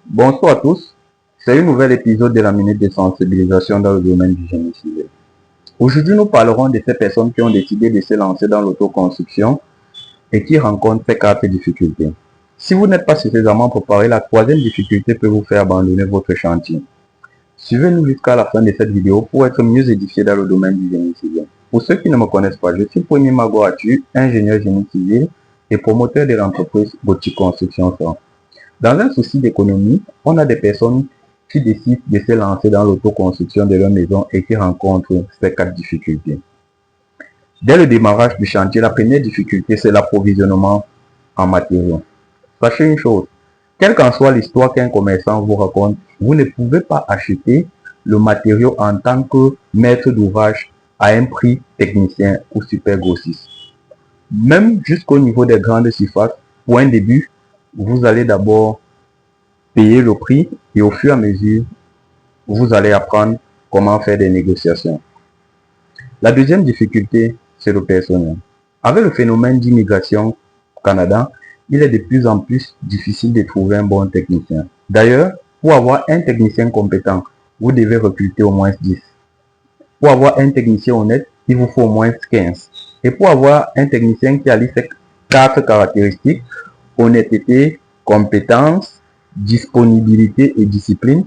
Bonsoir à tous, c'est un nouvel épisode de la minute de sensibilisation dans le domaine du génie civil. Aujourd'hui, nous parlerons de ces personnes qui ont décidé de se lancer dans l'autoconstruction et qui rencontrent ces quatre difficultés. Si vous n'êtes pas suffisamment préparé, la troisième difficulté peut vous faire abandonner votre chantier. Suivez-nous jusqu'à la fin de cette vidéo pour être mieux édifié dans le domaine du génie civil. Pour ceux qui ne me connaissent pas, je suis Premier Mago Atu, ingénieur génie civil et promoteur de l'entreprise Gothic Construction. Dans un souci d'économie, on a des personnes qui décident de se lancer dans l'autoconstruction de leur maison et qui rencontrent ces quatre difficultés. Dès le démarrage du chantier, la première difficulté, c'est l'approvisionnement en matériaux. Sachez une chose, quelle qu'en soit l'histoire qu'un commerçant vous raconte, vous ne pouvez pas acheter le matériau en tant que maître d'ouvrage à un prix technicien ou super grossiste. Même jusqu'au niveau des grandes surfaces, pour un début, vous allez d'abord payer le prix et au fur et à mesure, vous allez apprendre comment faire des négociations. La deuxième difficulté, c'est le personnel. Avec le phénomène d'immigration au Canada, il est de plus en plus difficile de trouver un bon technicien. D'ailleurs, pour avoir un technicien compétent, vous devez recruter au moins 10. Pour avoir un technicien honnête, il vous faut au moins 15. Et pour avoir un technicien qui allie ces quatre caractéristiques, honnêteté, compétence, disponibilité et discipline,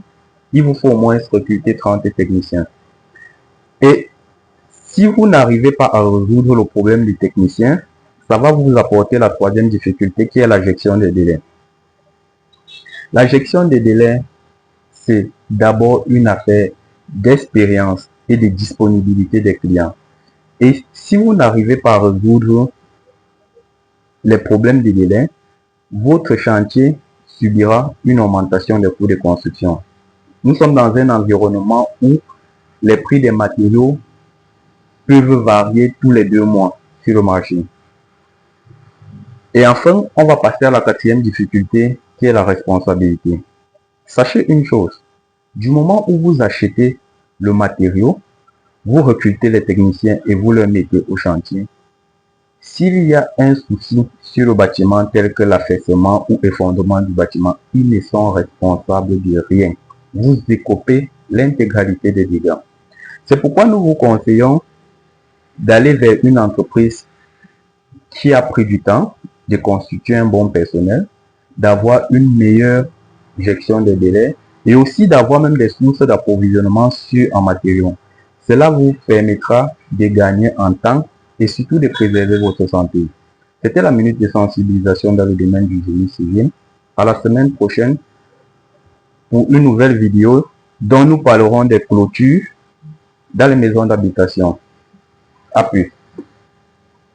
il vous faut au moins recruter 30 techniciens. Et si vous n'arrivez pas à résoudre le problème du technicien, ça va vous apporter la troisième difficulté qui est la gestion des délais. La gestion des délais, c'est d'abord une affaire d'expérience et de disponibilité des clients. Et si vous n'arrivez pas à résoudre les problèmes des délais, votre chantier subira une augmentation des coûts de construction. Nous sommes dans un environnement où les prix des matériaux peuvent varier tous les 2 mois sur le marché. Et enfin, on va passer à la quatrième difficulté qui est la responsabilité. Sachez une chose, du moment où vous achetez le matériau, vous recrutez les techniciens et vous les mettez au chantier. S'il y a un souci sur le bâtiment tel que l'affaissement ou effondrement du bâtiment, ils ne sont responsables de rien. Vous écopez l'intégralité des dégâts. C'est pourquoi nous vous conseillons d'aller vers une entreprise qui a pris du temps, de constituer un bon personnel, d'avoir une meilleure gestion des délais et aussi d'avoir même des sources d'approvisionnement sûres en matériaux. Cela vous permettra de gagner en temps et surtout de préserver votre santé. C'était la minute de sensibilisation dans le domaine du génie civil. À la semaine prochaine pour une nouvelle vidéo dont nous parlerons des clôtures dans les maisons d'habitation. À plus.